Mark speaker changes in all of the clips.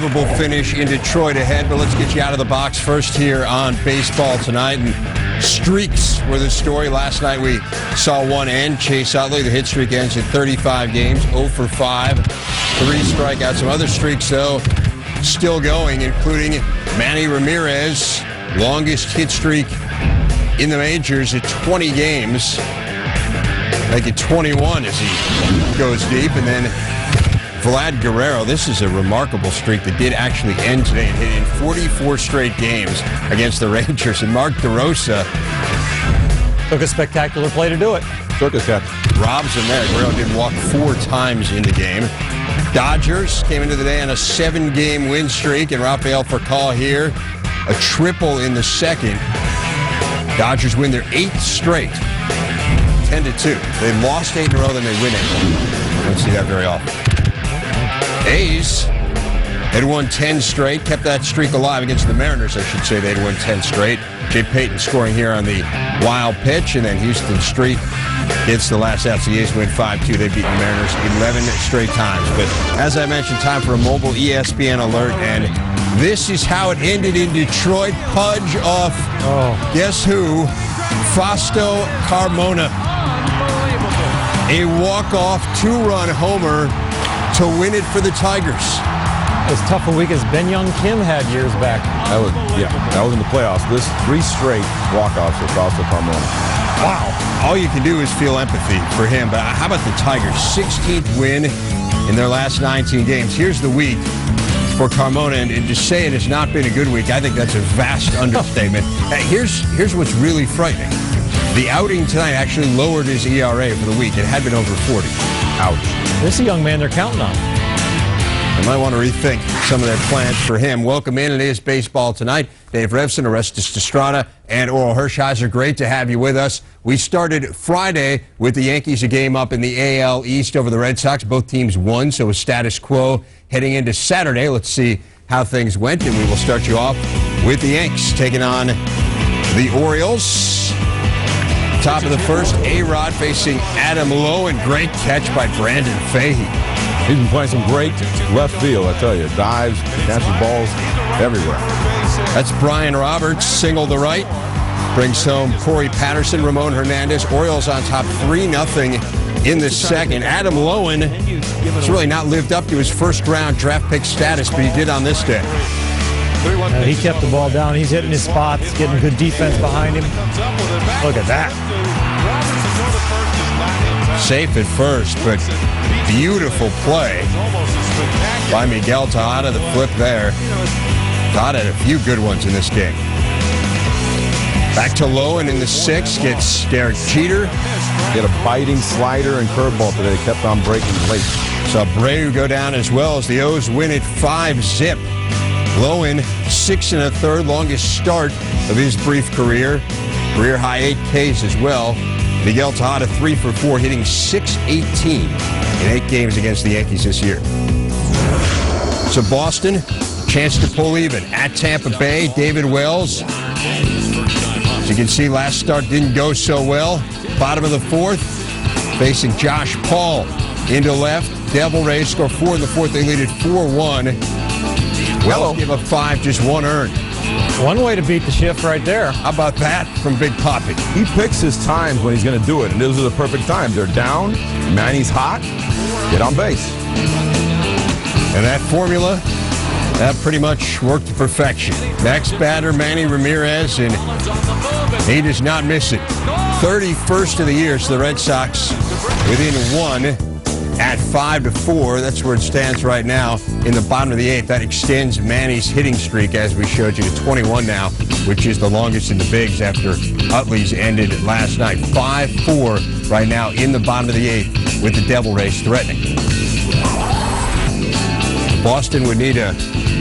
Speaker 1: unbelievable finish in Detroit ahead, but let's get you out of the box first here on baseball tonight. And streaks were the story. Last night we saw one end. Chase Utley, the hit streak ends at 35 games, 0 for 5, 3 strikeouts. Some other streaks, though, still going, including Manny Ramirez, longest hit streak in the majors at 20 games. Make it 21 as he goes deep. And then Vlad Guerrero, this is a remarkable streak that did actually end today and hit in 44 straight games against the Rangers. And Mark DeRosa
Speaker 2: took a spectacular play to do it.
Speaker 3: Circus cat.
Speaker 1: Robs him there. Guerrero did walk 4 times in the game. Dodgers came into the day on a 7-game win streak, and Rafael Furcal here, a triple in the second. Dodgers win their 8th straight, 10-2. They lost 8 in a row, then they win 8. Don't see that very often. A's had won 10 straight, kept that streak alive against the Mariners, I should say. They'd won 10 straight. Jay Payton scoring here on the wild pitch, and then Houston Street gets the last out. So the A's win 5-2. They've beaten the Mariners 11 straight times. But as I mentioned, time for a mobile ESPN alert, and this is how it ended in Detroit. Pudge off, guess who? Fausto Carmona. A walk-off 2-run homer to win it for the Tigers.
Speaker 2: As tough a week as Ben Young Kim had years back.
Speaker 3: That was in the playoffs. This 3 straight walk-offs for Fausto Carmona.
Speaker 1: Wow. All you can do is feel empathy for him. But how about the Tigers? 16th win in their last 19 games. Here's the week for Carmona, and to say it has not been a good week, I think that's a vast understatement. Here's what's really frightening. The outing tonight actually lowered his ERA for the week. It had been over 40. Ouch.
Speaker 2: This is a young man they're counting on.
Speaker 1: They might want to rethink some of their plans for him. Welcome in. It is baseball tonight. Dave Revson, Orestes Destrada, and Oral Hershiser. Great to have you with us. We started Friday with the Yankees a game up in the AL East over the Red Sox. Both teams won, so a status quo heading into Saturday. Let's see how things went, and we will start you off with the Yanks taking on the Orioles. Top of the first, A-Rod facing Adam Lowe, and great catch by Brandon Fahey.
Speaker 3: He's been playing some great left field, I tell you. Dives, catches balls everywhere.
Speaker 1: That's Brian Roberts, single to right. Brings home Corey Patterson, Ramon Hernandez. Orioles on top 3-0 in the second. Adam Lowen has really not lived up to his first-round draft pick status, but he did on this day.
Speaker 2: He kept the ball down. He's hitting his spots, getting good defense behind him. Look at that.
Speaker 1: Safe at first, but beautiful play by Miguel Tejada. The flip there. Tejada had a few good ones in this game. Back to Lowen in the 6th. Gets Derek Jeter.
Speaker 3: Get a biting slider and curveball today. Kept on breaking late.
Speaker 1: Saw Abreu go down as well as the O's win it 5-0. Lowen, 6 1/3, longest start of his brief career. Career high 8 Ks as well. Miguel Tejada 3 for 4, hitting .618 in 8 games against the Yankees this year. So Boston, chance to pull even at Tampa Bay. David Wells, as you can see, last start didn't go so well. Bottom of the 4th, facing Josh Paul into left. Devil Rays score 4 in the 4th. They lead at 4-1. Wells give up 5, just 1 earned.
Speaker 2: One way to beat the shift right there.
Speaker 1: How about that from Big Poppy?
Speaker 3: He picks his times when he's going to do it, and those are the perfect times. They're down, Manny's hot, get on base.
Speaker 1: And that formula, that pretty much worked to perfection. Next batter, Manny Ramirez, and he does not miss it. 31st of the year, so the Red Sox within 1 at 5-4. That's where it stands right now in the bottom of the 8th. That extends Manny's hitting streak, as we showed you, to 21 now, which is the longest in the bigs after Utley's ended last night. 5-4 right now in the bottom of the 8th with the Devil Rays threatening. Boston would need a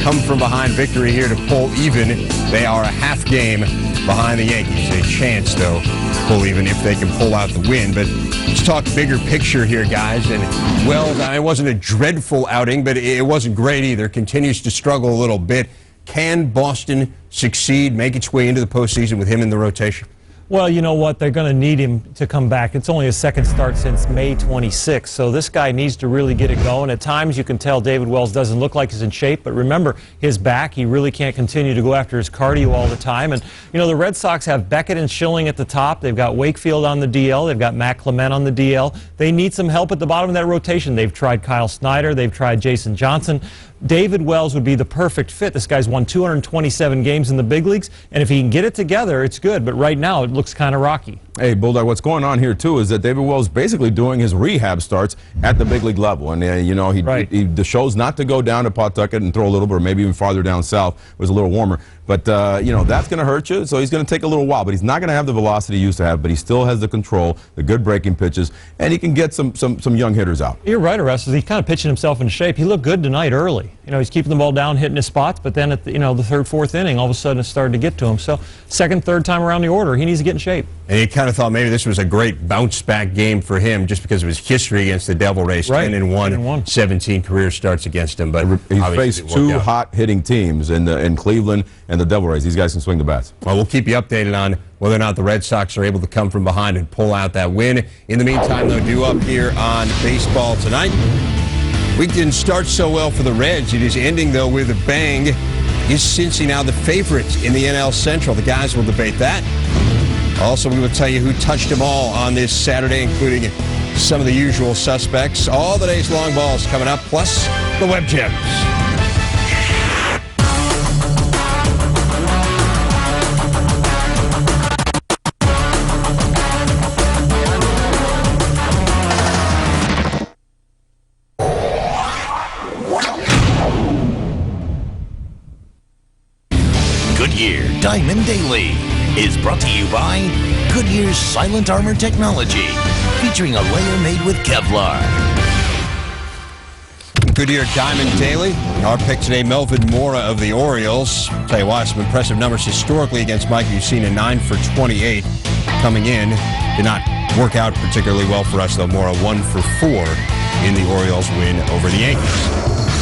Speaker 1: come-from-behind victory here to pull even. They are a half game behind the Yankees. A chance, though, to pull even if they can pull out the win. But let's talk bigger picture here, guys. And, well, it wasn't a dreadful outing, but it wasn't great either. Continues to struggle a little bit. Can Boston succeed, make its way into the postseason with him in the rotation?
Speaker 2: Well, you know what? They're going to need him to come back. It's only his second start since May 26th, so this guy needs to really get it going. At times, you can tell David Wells doesn't look like he's in shape, but remember, his back, he really can't continue to go after his cardio all the time. And, you know, the Red Sox have Beckett and Schilling at the top. They've got Wakefield on the DL. They've got Matt Clement on the DL. They need some help at the bottom of that rotation. They've tried Kyle Snyder. They've tried Jason Johnson. David Wells would be the perfect fit. This guy's won 227 games in the big leagues, and if he can get it together, it's good. But right now, it looks kind of rocky.
Speaker 3: Hey, Bulldog, what's going on here, too, is that David Wells basically doing his rehab starts at the big league level. And, you know, he chose not to go down to Pawtucket and throw a little bit, or maybe even farther down south. It was a little warmer. But, you know, that's going to hurt you, so he's going to take a little while. But he's not going to have the velocity he used to have, but he still has the control, the good breaking pitches, and he can get some young hitters out.
Speaker 2: You're right, Orestes. He's kind of pitching himself in shape. He looked good tonight early. You know, he's keeping the ball down, hitting his spots, but then at the, the third, fourth inning, all of a sudden it started to get to him. So second, third time around the order, he needs to get in shape.
Speaker 1: And you kind of thought maybe this was a great bounce-back game for him just because of his history against the Devil Rays.
Speaker 2: Right.
Speaker 1: 10-1, 17 career starts against him. But
Speaker 3: he's faced two hot-hitting teams in Cleveland and the Devil Rays. These guys can swing the bats.
Speaker 1: Well, we'll keep you updated on whether or not the Red Sox are able to come from behind and pull out that win. In the meantime, though, due up here on Baseball Tonight. Week didn't start so well for the Reds. It is ending, though, with a bang. Is Cincy now the favorite in the NL Central? The guys will debate that. Also, we will tell you who touched them all on this Saturday, including some of the usual suspects. All the day's long balls coming up, plus the Web Gems.
Speaker 4: Goodyear Diamond Daily is brought to you by Goodyear's Silent Armor Technology, featuring a layer made with Kevlar.
Speaker 1: Goodyear Diamond Daily. Our pick today, Melvin Mora of the Orioles. Tell you why, some impressive numbers historically against Mike. You've seen a 9 for 28 coming in. Did not work out particularly well for us, though. Mora 1 for 4 in the Orioles win over the Yankees.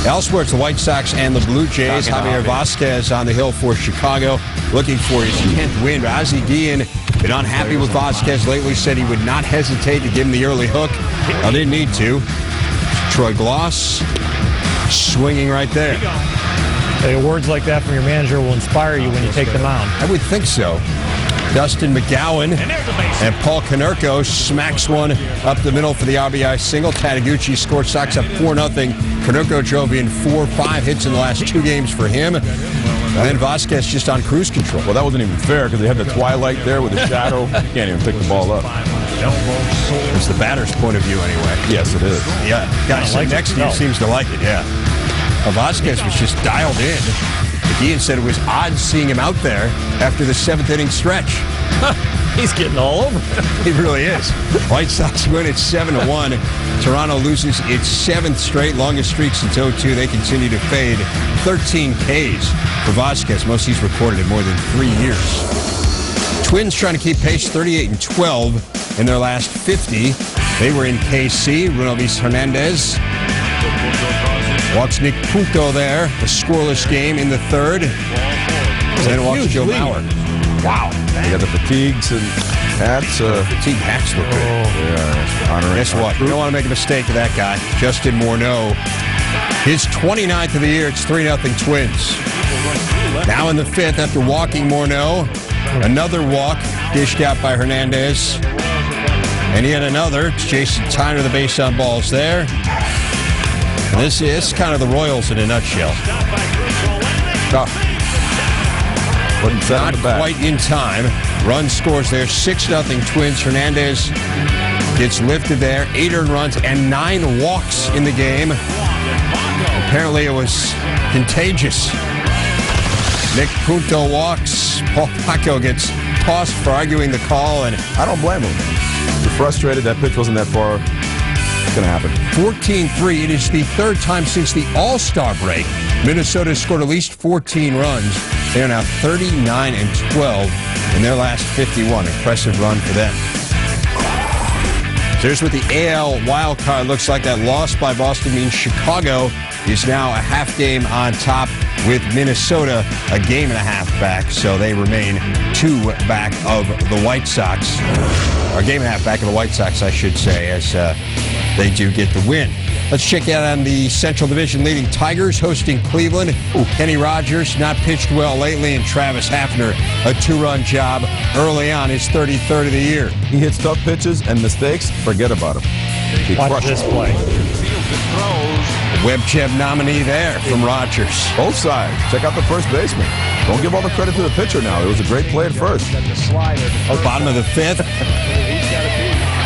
Speaker 1: Elsewhere, it's the White Sox and the Blue Jays. Javier Vasquez on the hill for Chicago, looking for his 10th win. But Ozzie Guillen been unhappy with Vasquez lately, said he would not hesitate to give him the early hook. Now, didn't need to. Troy Gloss swinging right there.
Speaker 2: Hey, words like that from your manager will inspire you when you take the mound.
Speaker 1: I would think so. Dustin McGowan and Paul Konerko smacks one up the middle for the RBI single. Tateguchi scored Sox up 4-0. Konerko drove in 4-5 hits in the last 2 games for him. And then Vasquez just on cruise control.
Speaker 3: Well, that wasn't even fair because they had the twilight there with the shadow. You can't even pick the ball up.
Speaker 1: It's the batter's point of view anyway.
Speaker 3: Yes, it is.
Speaker 1: Yeah, guy sitting next to you seems to like it, yeah. Vasquez was just dialed in. Ian said it was odd seeing him out there after the 7th inning stretch.
Speaker 2: He's getting all over.
Speaker 1: He really is. White Sox win at 7-1. Toronto loses its 7th straight, longest streak since 2002. They continue to fade. 13 Ks for Vasquez, most he's recorded in more than 3 years. Twins trying to keep pace, 38-12 in their last 50. They were in KC. Runovis Hernandez walks Nick Punto there. A scoreless game in the third. And then walks Joe Mauer. Wow.
Speaker 3: They got the fatigues and hats.
Speaker 1: Fatigue hats look good. Guess what? You don't want to make a mistake of that guy. Justin Morneau. His 29th of the year. It's 3-0 Twins. Now in the 5th after walking Morneau. Another walk dished out by Hernandez. And yet another. It's Jason Tyner, the base on balls there. And this is kind of the Royals in a nutshell. Not quite in time. Run scores there, 6-0 Twins. Hernandez gets lifted there, 8 earned runs and 9 walks in the game. Apparently it was contagious. Nick Punto walks. Paul Paco gets tossed for arguing the call, and
Speaker 3: I don't blame him. You're frustrated. That pitch wasn't that far. It's going to happen.
Speaker 1: 14-3. It is the 3rd time since the All-Star break Minnesota has scored at least 14 runs. They are now 39-12 in their last 51. Impressive run for them. So here's what the AL wildcard looks like. That loss by Boston means Chicago is now a half game on top with Minnesota a game and a half back, so they remain 2 back of the White Sox. Or a game and a half back of the White Sox, I should say, as they do get the win. Let's check out on the Central Division leading Tigers hosting Cleveland. Kenny Rogers not pitched well lately, and Travis Hafner a 2-run job early on, his 33rd of the year.
Speaker 3: He hits tough pitches and mistakes. Forget about him.
Speaker 2: Watch this play.
Speaker 1: Webb Cheb nominee there from Rogers.
Speaker 3: Both sides. Check out the first baseman. Don't give all the credit to the pitcher now. It was a great play at first.
Speaker 1: Bottom of the 5th.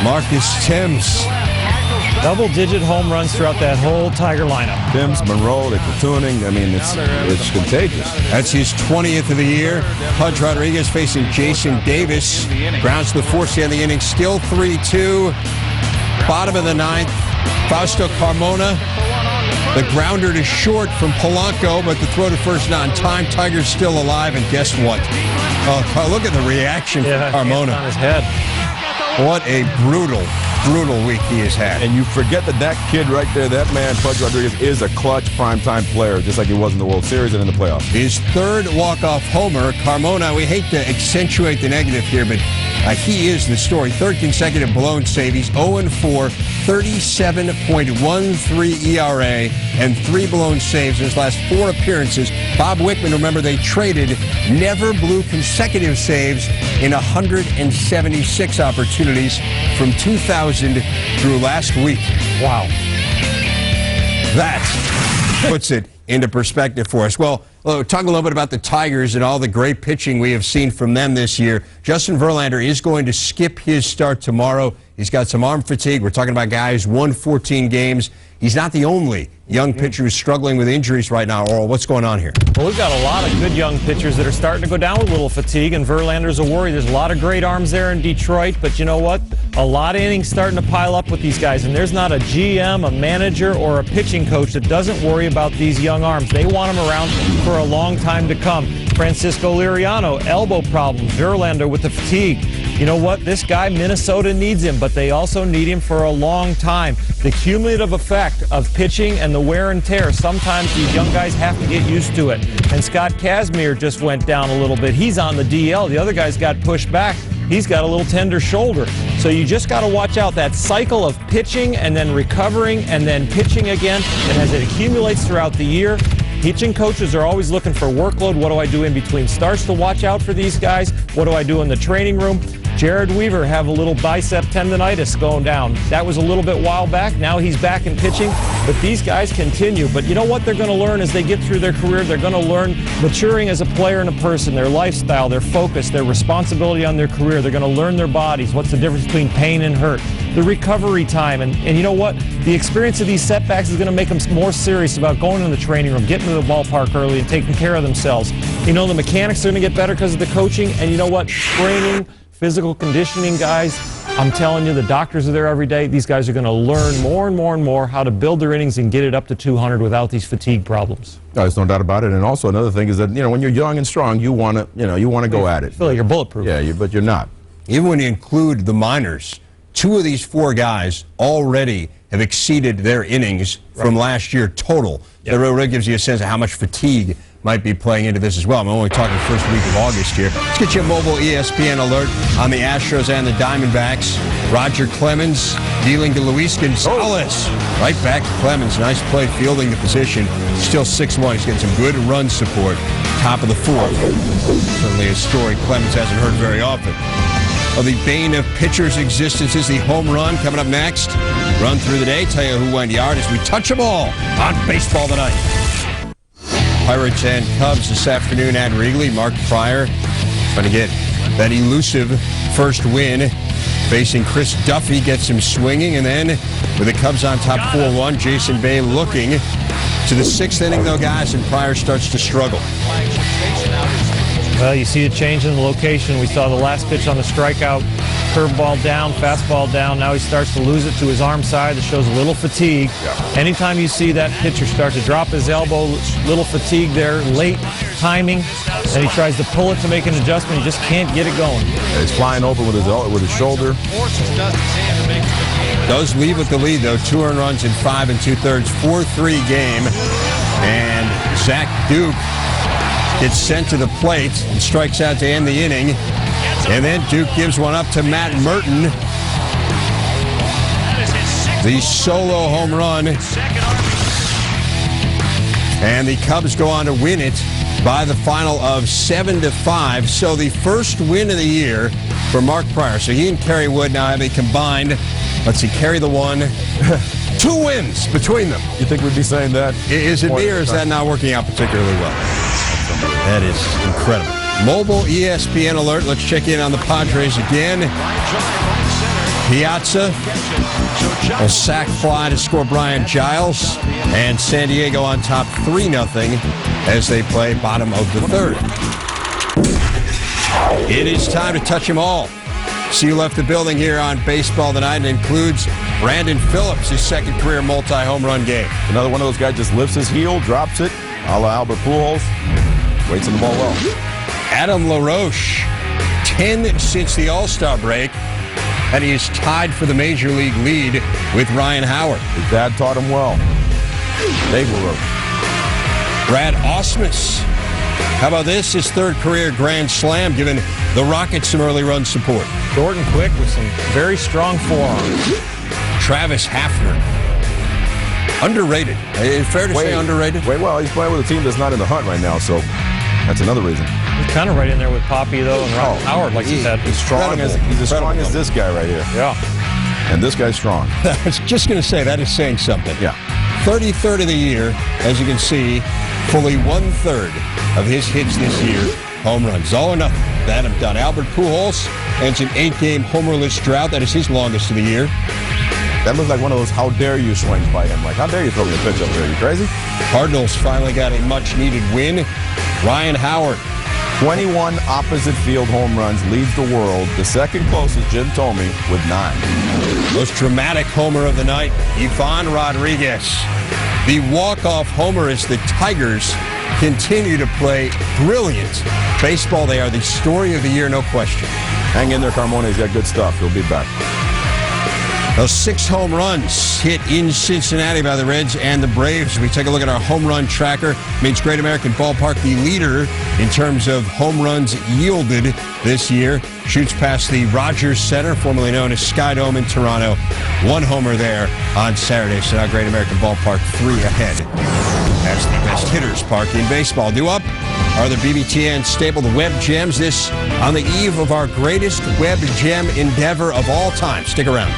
Speaker 1: Marcus Timms.
Speaker 2: Double-digit home runs throughout that whole Tiger lineup.
Speaker 3: Timms, Monroe, they're platooning. I mean, it's contagious.
Speaker 1: That's his 20th of the year. Pudge Rodriguez facing Jason Davis. Grounds to the 4th to end the inning. Still 3-2. Bottom of the 9th. Fausto Carmona. The grounder to short from Polanco, but the throw to first not in time. Tigers still alive, and guess what? Oh, look at the reaction from Carmona.
Speaker 2: On his head.
Speaker 1: What a brutal week he has had.
Speaker 3: And you forget that kid right there, that man, Pudge Rodriguez, is a clutch primetime player, just like he was in the World Series and in the playoffs.
Speaker 1: His 3rd walk-off homer. Carmona, we hate to accentuate the negative here, but he is the story. 3rd consecutive blown save. He's 0-4, 37.13 ERA, and 3 blown saves in his last 4 appearances. Bob Wickman, remember, they traded, never blew consecutive saves in 176 opportunities from 2000 through last week.
Speaker 2: Wow.
Speaker 1: That puts it into perspective for us. Well, talk a little bit about the Tigers and all the great pitching we have seen from them this year. Justin Verlander is going to skip his start tomorrow. He's got some arm fatigue. We're talking about guys who won 14 games. He's not the only young pitcher who's struggling with injuries right now. Oral, what's going on here?
Speaker 2: Well, we've got a lot of good young pitchers that are starting to go down with a little fatigue, and Verlander's a worry. There's a lot of great arms there in Detroit, but you know what? A lot of innings starting to pile up with these guys, and there's not a GM, a manager, or a pitching coach that doesn't worry about these young arms. They want them around for a long time to come. Francisco Liriano, elbow problems. Verlander with the fatigue. You know what? This guy, Minnesota needs him, but they also need him for a long time. The cumulative effect of pitching and the wear and tear, sometimes these young guys have to get used to it. And Scott Kazmir just went down a little bit. He's on the DL. The other guys got pushed back. He's got a little tender shoulder. So you just got to watch out that cycle of pitching and then recovering and then pitching again. And as it accumulates throughout the year, pitching coaches are always looking for workload. What do I do in between starts to watch out for these guys? What do I do in the training room? Jared Weaver have a little bicep tendonitis going down. That was a little bit while back. Now he's back in pitching. But these guys continue. But you know what they're going to learn as they get through their career? They're going to learn maturing as a player and a person, their lifestyle, their focus, their responsibility on their career. They're going to learn their bodies. What's the difference between pain and hurt? The recovery time. And you know what? The experience of these setbacks is going to make them more serious about going in the training room, getting to the ballpark early, and taking care of themselves. You know, the mechanics are going to get better because of the coaching. And you know what? Training, physical conditioning guys, I'm telling you, the doctors are there every day. These guys are going to learn more and more and more how to build their innings and get it up to 200 without these fatigue problems.
Speaker 3: There's no doubt about it. And also another thing is that, you know, when you're young and strong, you want to go at it.
Speaker 2: Feel like you're bulletproof.
Speaker 3: Yeah, but you're not.
Speaker 1: Even when you include the minors, 2 of these 4 guys already have exceeded their innings from last year total. Yep. That really gives you a sense of how much fatigue might be playing into this as well. I'm only talking first week of August here. Let's get you a mobile ESPN alert on the Astros and the Diamondbacks. Roger Clemens dealing to Luis Gonzalez. Right back to Clemens. Nice play fielding the position. Still 6-1. He's getting some good run support. Top of the 4th. Certainly a story Clemens hasn't heard very often. Well, the bane of pitchers' existence is the home run. Coming up next, run through the day. Tell you who went yard as we touch them all on Baseball Tonight. Pirates and Cubs this afternoon at Wrigley. Mark Pryor trying to get that elusive first win. Facing Chris Duffy, gets him swinging. And then with the Cubs on top 4-1, Jason Bay looking to the 6th inning, though, guys, and Pryor starts to struggle.
Speaker 2: Well, you see a change in the location. We saw the last pitch on the strikeout. Curveball down, fastball down. Now he starts to lose it to his arm side. That shows a little fatigue. Yeah. Anytime you see that pitcher start to drop his elbow, little fatigue there, late timing, and he tries to pull it to make an adjustment, he just can't get it going.
Speaker 3: Yeah, he's flying over with his shoulder.
Speaker 1: Does leave with the lead, though. 2 earned runs in 5 2/3, 4-3 game. And Zach Duke gets sent to the plate and strikes out to end the inning. And then Duke gives one up to Matt Merton. The solo home run. And the Cubs go on to win it by the final of 7-5. So the first win of the year for Mark Pryor. So he and Kerry Wood now have a combined, let's see, Kerry the one, 2 wins between them.
Speaker 3: You think we'd be saying that?
Speaker 1: Is it me, or is that not working out particularly well? That is incredible. Mobile ESPN alert. Let's check in on the Padres again. Piazza, a sac fly to score Brian Giles, and San Diego on top 3-0 as they play bottom of the 3rd. It is time to touch them all. See who left the building here on Baseball Tonight. It includes Brandon Phillips, his second career multi-home run game.
Speaker 3: Another one of those guys just lifts his heel, drops it, a la Albert Pujols, waits on the ball well.
Speaker 1: Adam LaRoche, 10 since the All-Star break, and he is tied for the Major League lead with Ryan Howard.
Speaker 3: His dad taught him well. Dave LaRoche.
Speaker 1: Brad Ausmus. How about this? His 3rd career Grand Slam, giving the Rockets some early run support.
Speaker 2: Short and quick with some very strong forearms.
Speaker 1: Travis Hafner. Underrated. Fair to say underrated?
Speaker 3: Well, he's playing with a team that's not in the hunt right now, so that's another reason.
Speaker 2: He's kind of right in there with Poppy, though, and Ryan Howard, like you said.
Speaker 3: He's as strong as this guy right here.
Speaker 2: Yeah.
Speaker 3: And this guy's strong.
Speaker 1: I was just going to say, that is saying something.
Speaker 3: Yeah.
Speaker 1: 33rd of the year, as you can see, fully 1/3 of his hits this year, home runs. All or nothing. That I'm done. Albert Pujols ends an 8-game homerless drought. That is his longest of the year.
Speaker 3: That looks like one of those how dare you swings by him. Like, how dare you throw me a pitch up there? You crazy?
Speaker 1: Cardinals finally got a much-needed win. Ryan Howard.
Speaker 3: 21 opposite field home runs, leads the world. The second closest, Jim told me, with 9.
Speaker 1: Most dramatic homer of the night, Ivan Rodriguez. The walk-off homer as the Tigers continue to play brilliant baseball. They are the story of the year, no question.
Speaker 3: Hang in there, Carmona. He's got good stuff. He'll be back.
Speaker 1: Those 6 home runs hit in Cincinnati by the Reds and the Braves. We take a look at our home run tracker. Means Great American Ballpark the leader in terms of home runs yielded this year. Shoots past the Rogers Center, formerly known as Skydome in Toronto. 1 homer there on Saturday. So now Great American Ballpark 3 ahead. That's the best hitters park in baseball. Due up are the BBTN staple, the Web Gems. This on the eve of our greatest Web Gem endeavor of all time. Stick around.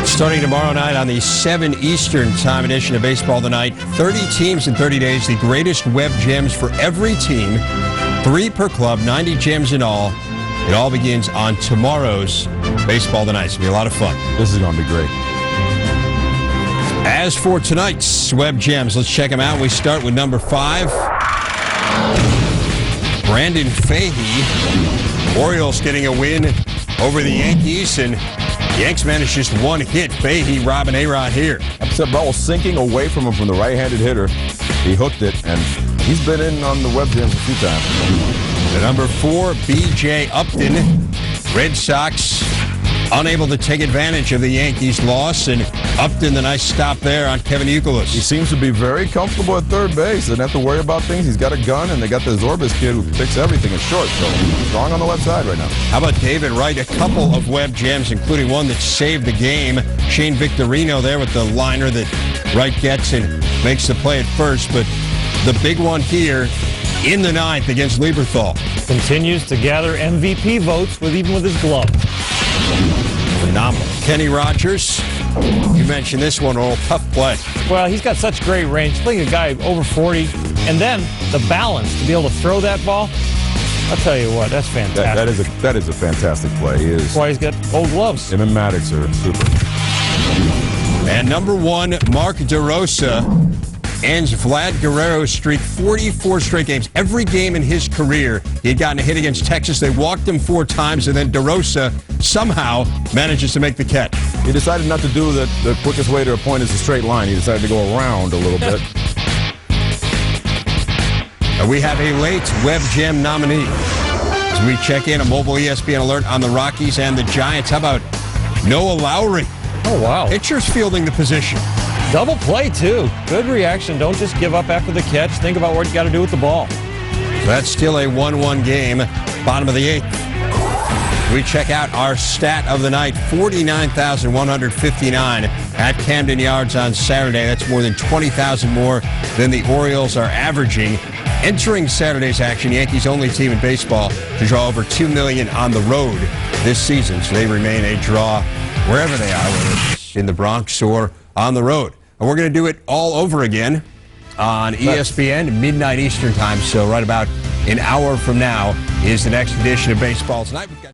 Speaker 1: Starting tomorrow night on the 7 Eastern time edition of Baseball Tonight, 30 teams in 30 days, the greatest Web Gems for every team, 3 per club, 90 gems in all. It all begins on tomorrow's Baseball Tonight. It's going to be a lot of fun.
Speaker 3: This is going to be great.
Speaker 1: As for tonight's Web Gems, let's check them out. We start with number 5, Brandon Fahey. Orioles getting a win over the Yankees, and Yanks managed just 1 hit. Fahey robbing A-Rod here.
Speaker 3: Upset ball was sinking away from him from the right-handed hitter. He hooked it, and he's been in on the Web Gems a few times.
Speaker 1: The number 4, B.J. Upton. Red Sox unable to take advantage of the Yankees' loss, and Upton, the nice stop there on Kevin Youkilis.
Speaker 3: He seems to be very comfortable at third base. Doesn't have to worry about things. He's got a gun, and they got the Zorbis kid who picks everything at short. So he's strong on the left side right now.
Speaker 1: How about David Wright? A couple of Web Gems, including one that saved the game. Shane Victorino there with the liner that Wright gets and makes the play at first. But the big one here in the 9th against Lieberthal.
Speaker 2: Continues to gather MVP votes even with his glove.
Speaker 1: Phenomenal. Kenny Rogers, you mentioned this one, Earl. Tough play.
Speaker 2: Well, he's got such great range. Playing a guy over 40, and then the balance to be able to throw that ball. I'll tell you what, that's fantastic.
Speaker 3: That is a fantastic play. He is.
Speaker 2: That's why he's got old gloves.
Speaker 3: Him and Maddox are super.
Speaker 1: And number 1, Mark DeRosa ends Vlad Guerrero's streak, 44 straight games. Every game in his career, he had gotten a hit against Texas. They walked him 4 times, and then DeRosa somehow manages to make the catch.
Speaker 3: He decided not to do the quickest way to a point is a straight line. He decided to go around a little bit.
Speaker 1: And we have a late Web Gem nominee. As we check in a mobile ESPN alert on the Rockies and the Giants. How about Noah Lowry?
Speaker 2: Oh, wow.
Speaker 1: Pitchers fielding the position.
Speaker 2: Double play, too. Good reaction. Don't just give up after the catch. Think about what you got to do with the ball.
Speaker 1: That's still a 1-1 game. Bottom of the 8th. We check out our stat of the night, 49,159 at Camden Yards on Saturday. That's more than 20,000 more than the Orioles are averaging. Entering Saturday's action, Yankees only team in baseball to draw over $2 million on the road this season. So they remain a draw wherever they are, whether it's in the Bronx or on the road. And we're going to do it all over again on ESPN, midnight Eastern time. So right about an hour from now is the next edition of Baseball Tonight. We've got